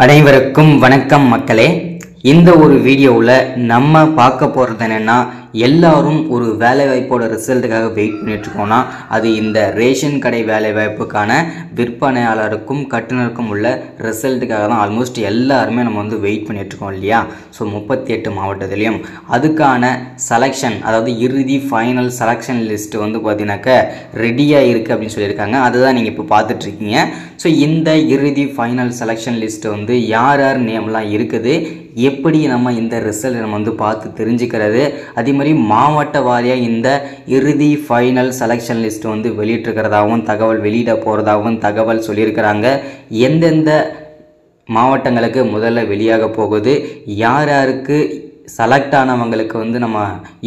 அனைவருக்கும் வணக்கம் மக்களே. இந்த ஒரு வீடியோவில் நம்ம பார்க்க போகிறது என்னென்னா, எல்லாரும் ஒரு வேலைவாய்ப்போட ரிசல்ட்டுக்காக வெயிட் பண்ணிட்டுருக்கோன்னா அது இந்த ரேஷன் கடை வேலைவாய்ப்புக்கான விற்பனையாளருக்கும் கட்டுனருக்கும் உள்ள ரிசல்ட்டுக்காக தான் ஆல்மோஸ்ட் எல்லாருமே நம்ம வந்து வெயிட் பண்ணிகிட்ருக்கோம் இல்லையா. ஸோ 38 மாவட்டத்துலேயும் அதுக்கான செலெக்ஷன், அதாவது இறுதி ஃபைனல் செலெக்ஷன் லிஸ்ட்டு வந்து பார்த்தீங்கன்னாக்கா ரெடியாக இருக்குது அப்படின்னு சொல்லியிருக்காங்க. அதுதான் நீங்கள் இப்போ பார்த்துட்ருக்கீங்க. ஸோ இந்த இறுதி ஃபைனல் செலெக்ஷன் லிஸ்ட்டு வந்து யார் யார் நேம்லாம் இருக்குது, எப்படி நம்ம இந்த ரிசல்ட் நம்ம வந்து பார்த்து தெரிஞ்சுக்கிறது, அதே மாதிரி மாவட்ட வாரியாக இந்த இறுதி ஃபைனல் செலெக்ஷன் லிஸ்ட்டு வந்து வெளியிட்டிருக்கிறதாகவும் தகவல் வெளியிட போகிறதாகவும் தகவல் சொல்லியிருக்கிறாங்க. எந்தெந்த மாவட்டங்களுக்கு முதல்ல வெளியாக போகுது, யார் யாருக்கு செலக்ட் ஆனவங்களுக்கு வந்து நம்ம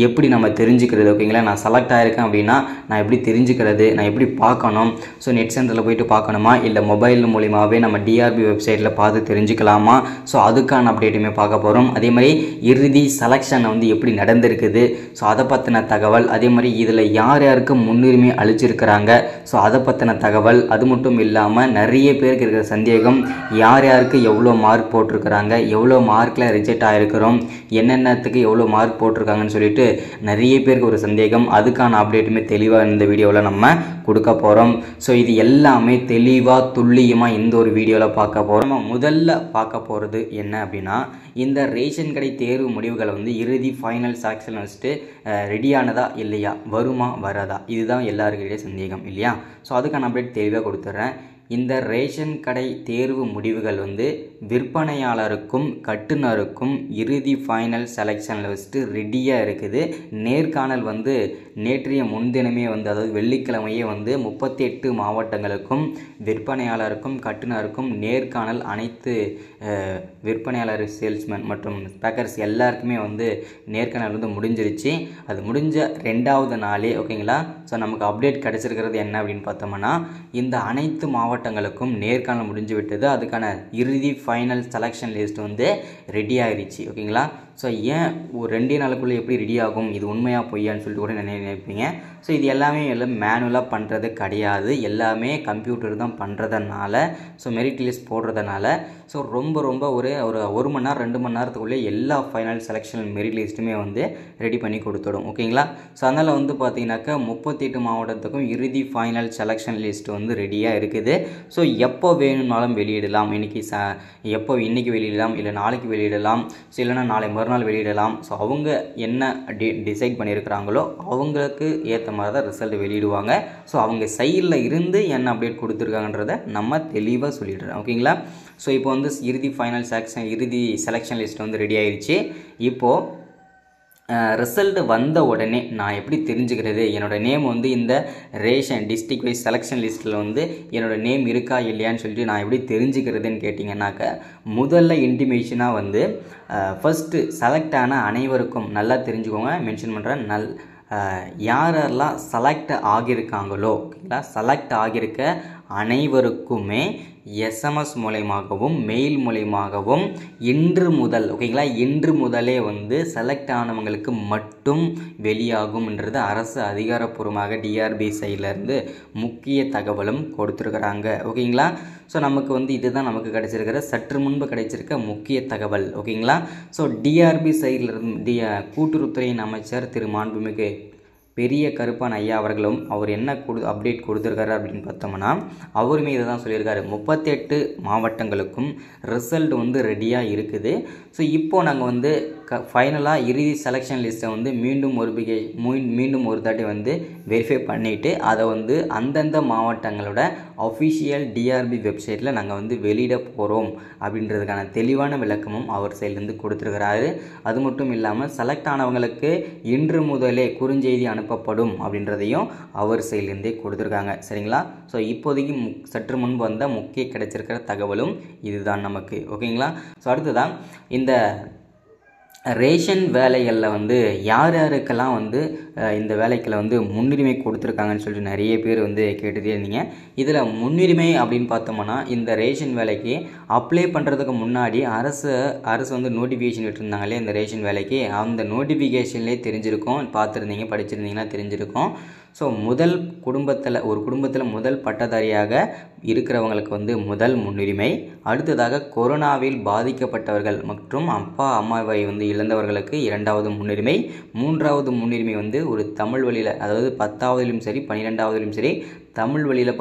எப்படி நம்ம தெரிஞ்சுக்கிறது, ஓகேங்களா. நான் செலக்ட் ஆகிருக்கேன் அப்படின்னா நான் எப்படி தெரிஞ்சுக்கிறது, நான் எப்படி பார்க்கணும், ஸோ நெட் சென்டரில் போய்ட்டு பார்க்கணுமா இல்லை மொபைல் மூலிமாவே நம்ம டிஆர்பி வெப்சைட்டில் பார்த்து தெரிஞ்சுக்கலாமா, ஸோ அதுக்கான அப்டேட்டுமே பார்க்க போகிறோம். அதே மாதிரி இறுதி செலெக்ஷன் வந்து எப்படி நடந்திருக்குது, ஸோ அதை பற்றின தகவல், அதே மாதிரி இதில் யார் யாருக்கு முன்னுரிமை அளிச்சிருக்கிறாங்க, ஸோ அதை பற்றின தகவல். அது மட்டும் இல்லாமல் நிறைய பேருக்கு இருக்கிற சந்தேகம், யார் யாருக்கு எவ்வளோ மார்க் போட்டிருக்கிறாங்க, எவ்வளோ மார்க்கில் ரிஜெக்ட் ஆகிருக்கிறோம், என்னென்னத்துக்கு எவ்வளோ மார்க் போட்டிருக்காங்கன்னு சொல்லிட்டு நிறைய பேருக்கு ஒரு சந்தேகம். அதுக்கான அப்டேட்டுமே தெளிவாக இந்த வீடியோவில் நம்ம கொடுக்க போகிறோம். ஸோ இது எல்லாமே தெளிவாக துல்லியமாக இந்த ஒரு வீடியோவில் பார்க்க போகிறோம். நம்ம முதல்ல பார்க்க போகிறது என்ன அப்படின்னா, இந்த ரேஷன் கடை தேர்வு முடிவுகளை வந்து இறுதி ஃபைனல் செலெக்ஷன் வச்சுட்டு ரெடியானதா இல்லையா, வருமா வராதா, இதுதான் எல்லாருக்கிட்டே சந்தேகம் இல்லையா. ஸோ அதுக்கான அப்டேட் தெளிவாக கொடுத்துட்றேன். இந்த ரேஷன் கடை தேர்வு முடிவுகள் வந்து விற்பனையாளருக்கும் கட்டுனருக்கும் இறுதி ஃபைனல் செலெக்ஷனில் வச்சுட்டு ரெடியாக இருக்குது. நேர்காணல் வந்து நேற்றைய முன்தினமே வந்து, அதாவது வெள்ளிக்கிழமையே வந்து 38 மாவட்டங்களுக்கும் விற்பனையாளருக்கும் கட்டுனருக்கும் நேர்காணல், அனைத்து விற்பனையாளர், சேல்ஸ்மேன் மற்றும் பேக்கர்ஸ் எல்லாருக்குமே வந்து நேர்காணல் வந்து முடிஞ்சிருச்சு. அது முடிஞ்ச 2வது நாளே, ஓகேங்களா. ஸோ நமக்கு அப்டேட் கிடச்சிருக்கிறது என்ன அப்படின்னு பார்த்தோம்னா, இந்த அனைத்து மாவட்டங்களுக்கும் நேர்காணல் முடிஞ்சு விட்டது. அதுக்கான இறுதி ஃபைனல் செலெக்ஷன் லிஸ்ட் வந்து ரெடி ஆகிடுச்சு, ஓகேங்களா. ஸோ ஏன் ஒரு 2 நாளுக்குள்ளே எப்படி ரெடி ஆகும், இது உண்மையாக பொய்யான்னு சொல்லிட்டு கூட நினைப்பீங்க. ஸோ இது எல்லாமே மேனுவலாக பண்ணுறது கிடையாது, எல்லாமே கம்ப்யூட்டர் தான் பண்ணுறதுனால, ஸோ மெரிட் லிஸ்ட் போடுறதுனால, ஸோ ரொம்ப ஒரு மணி நேரம் 2 மணி நேரத்துக்குள்ளே எல்லா ஃபைனல் செலெக்ஷன் மெரிட் லிஸ்ட்டுமே வந்து ரெடி பண்ணி கொடுத்துடும், ஓகேங்களா. ஸோ அதனால் வந்து பார்த்தீங்கன்னாக்கா 38 மாவட்டத்துக்கும் இறுதி ஃபைனல் செலெக்ஷன் லிஸ்ட்டு வந்து ரெடியாக இருக்குது. ஸோ எப்போ வேணும்னாலும் வெளியிடலாம். இன்றைக்கி வெளியிடலாம், இல்லை நாளைக்கு வெளியிடலாம், ஸோ இல்லைனா நாளை மறுநாள் வெளியிடலாம். ஸோ அவங்க என்ன டிசைட் பண்ணியிருக்கிறாங்களோ அவங்களுக்கு ஏற்ற மாதிரி தான் ரிசல்ட் வெளியிடுவாங்க. ஸோ அவங்க சைடில் இருந்து என்ன அப்டேட் கொடுத்துருக்காங்கன்றதை நம்ம தெளிவாக சொல்லிடுறோம், ஓகேங்களா. ஸோ இப்போ வந்து இறுதி ஃபைனல் இறுதி செலெக்ஷன் லிஸ்ட் வந்து ரெடி ஆயிடுச்சு. இப்போது ரிசல்ட் வந்த உடனே நான் எப்படி தெரிஞ்சுக்கிறது, என்னோடய நேம் வந்து இந்த ரேஷன் டிஸ்ட்ரிக்ட் வைஸ் செலெக்ஷன் லிஸ்ட்டில் வந்து என்னோடய நேம் இருக்கா இல்லையான்னு சொல்லிட்டு நான் எப்படி தெரிஞ்சுக்கிறதுன்னு கேட்டிங்கன்னாக்க, முதல்ல இன்டிமேஷனாக வந்து ஃபஸ்ட்டு செலக்ட் ஆன அனைவருக்கும் நல்லா தெரிஞ்சுக்கோங்க, மென்ஷன் பண்ணுறேன். யாரெல்லாம் செலக்ட் ஆகியிருக்காங்களோ, ஓகேங்களா, செலக்ட் ஆகியிருக்க அனைவருக்குமே எஸ்எம்எஸ் மூலமாகவும் மெயில் மூலமாகவும் இன்று முதல், ஓகேங்களா, இன்று முதலே வந்து செலக்ட் ஆனவங்களுக்கு மட்டும் வெளியாகும்ன்றது அரசு அதிகாரப்பூர்வமாக டிஆர்பி சைட்லேருந்து முக்கிய தகவலும் கொடுத்துருக்குறாங்க, ஓகேங்களா. ஸோ நமக்கு வந்து இதுதான் நமக்கு கிடைச்சிருக்கிற சற்று முன்பு கிடைச்சிருக்க முக்கிய தகவல், ஓகேங்களா. ஸோ டிஆர்பி சைட்லேருந்து கூட்டுறவுத்துறையின் அமைச்சர் திரு மாண்புமிகு பெரிய கருப்பான் ஐயா அவர்களும் அவர் என்ன அப்டேட் கொடுத்துருக்காரு அப்படின்னு பார்த்தோம்னா, அவருமே இதை தான் சொல்லியிருக்காரு. 38 மாவட்டங்களுக்கும் ரிசல்ட் வந்து ரெடியாக இருக்குது. ஸோ இப்போது நாங்கள் வந்து ஃபைனலாக இறுதி செலெக்ஷன் லிஸ்ட்டை வந்து மீண்டும் ஒரு தாட்டி வந்து வெரிஃபை பண்ணிவிட்டு அதை வந்து அந்தந்த மாவட்டங்களோட அஃபிஷியல் டிஆர்பி வெப்சைட்டில் நாங்கள் வந்து வெளியிட போகிறோம் அப்படின்றதுக்கான தெளிவான விளக்கமும் அவர் சைட்லேருந்து கொடுத்துருக்கிறாரு. அது மட்டும் இல்லாமல் செலக்ட் ஆனவங்களுக்கு இன்று முதலே குறுஞ்செய்தி அனுப்பப்படும் அப்படின்றதையும் அவர் சைட்லேருந்தே கொடுத்துருக்காங்க, சரிங்களா. ஸோ இப்போதைக்கு சற்று முன்பு வந்த முக்கிய கிடைச்சிருக்கிற தகவலும் இதுதான் நமக்கு, ஓகேங்களா. ஸோ அடுத்ததான் இந்த ரேஷன் வேலைகளில் வந்து யார் யாருக்கெல்லாம் வந்து இந்த வேலைக்கில் வந்து முன்னுரிமை கொடுத்துருக்காங்கன்னு சொல்லிட்டு நிறைய பேர் வந்து கேட்டுகிட்டே இருந்தீங்க. இதில் முன்னுரிமை அப்படின்னு பார்த்தோம்னா, இந்த ரேஷன் வேலைக்கு அப்ளை பண்ணுறதுக்கு முன்னாடி அரசு வந்து நோட்டிஃபிகேஷன் விட்டுருந்தாங்களே இந்த ரேஷன் வேலைக்கு, அந்த நோட்டிஃபிகேஷன்லேயே தெரிஞ்சிருக்கும், பார்த்துருந்தீங்க படிச்சிருந்தீங்கன்னா தெரிஞ்சிருக்கும். ஸோ முதல் குடும்பத்தில் முதல் பட்டதாரியாக இருக்கிறவங்களுக்கு வந்து முதல் முன்னுரிமை. அடுத்ததாக கொரோனாவில் பாதிக்கப்பட்டவர்கள் மற்றும் அப்பா அம்மாவை வந்து இழந்தவர்களுக்கு 2வது முன்னுரிமை. 3வது முன்னுரிமை வந்து ஒரு தமிழ் வழியில், அதாவது 10ஆவதிலும் சரி 12ஆவதிலும் சரி தமிழ் வழியில்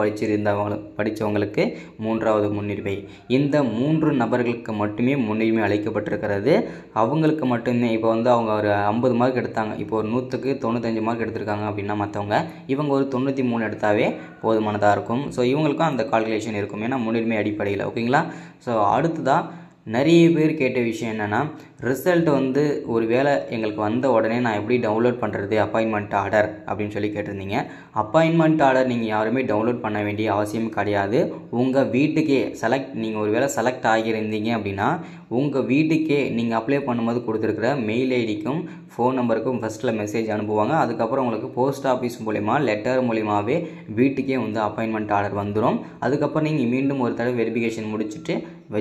படித்தவங்களுக்கு 3வது முன்னுரிமை. இந்த 3 நபர்களுக்கு மட்டுமே முன்னுரிமை அளிக்கப்பட்டிருக்கிறது. அவங்களுக்கு மட்டுமே இப்போ வந்து அவங்க ஒரு 50 மார்க் எடுத்தாங்க, இப்போ ஒரு 100க்கு 95 மார்க் எடுத்திருக்காங்க அப்படின்னா மற்றவங்க இவங்க ஒரு 93 எடுத்தாவே போதுமானதாக இருக்கும். ஸோ இவங்களுக்கும் அந்த கால்குலேஷன் இருக்கும், ஏன்னா முன்னுரிமை அடிப்படையில். ஓகேங்களா? ஸோ அடுத்ததாக நிறைய பேர் கேட்ட விஷயம் என்னென்னா, ரிசல்ட் வந்து ஒரு வேளை எங்களுக்கு வந்த உடனே நான் எப்படி டவுன்லோட் பண்ணுறது அப்பாயின்மெண்ட் ஆர்டர் அப்படின்னு சொல்லி கேட்டிருந்தீங்க. அப்பாயின்மெண்ட் ஆர்டர் நீங்கள் யாருமே டவுன்லோட் பண்ண வேண்டிய அவசியம் கிடையாது. உங்கள் வீட்டுக்கே நீங்கள் ஒரு வேளை செலக்ட் ஆகியிருந்தீங்க அப்படின்னா உங்கள் வீட்டுக்கே நீங்கள் அப்ளை பண்ணும்போது கொடுத்துருக்குற மெயில் ஐடிக்கும் ஃபோன் நம்பருக்கும் ஃபஸ்ட்டில் மெசேஜ் அனுப்புவாங்க. அதுக்கப்புறம் உங்களுக்கு போஸ்ட் ஆஃபீஸ் மூலிமா லெட்டர் மூலிமாவே வீட்டுக்கே வந்து அப்பாயின்மெண்ட் ஆர்டர் வந்துடும். அதுக்கப்புறம் நீங்கள் மீண்டும் ஒரு தடவை வெரிஃபிகேஷன் முடிச்சுட்டு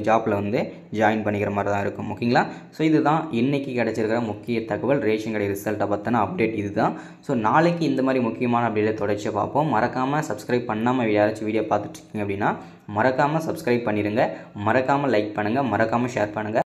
ஜாப்பில் வந்து ஜாயின் பண்ணிக்கிற மாதிரி தான் இருக்கும். ஓகேங்களா? ஸோ இதுதான் இன்றைக்கி கிடச்சிருக்கிற முக்கிய தகவல். ரேஷன் கடை ரிசல்ட்டை பற்றின அப்டேட் இதுதான். ஸோ நாளைக்கு இந்த மாதிரி முக்கியமான அப்டேட்டை தொடர்ச்சி பார்ப்போம். மறக்காமல் சப்ஸ்கிரைப் பண்ணாமல் யாராச்சும் வீடியோ பார்த்துட்ருக்கீங்க அப்படின்னா மறக்காமல் சப்ஸ்கிரைப் பண்ணிடுங்க, மறக்காமல் லைக் பண்ணுங்கள், மறக்காமல் ஷேர் பண்ணுங்கள்.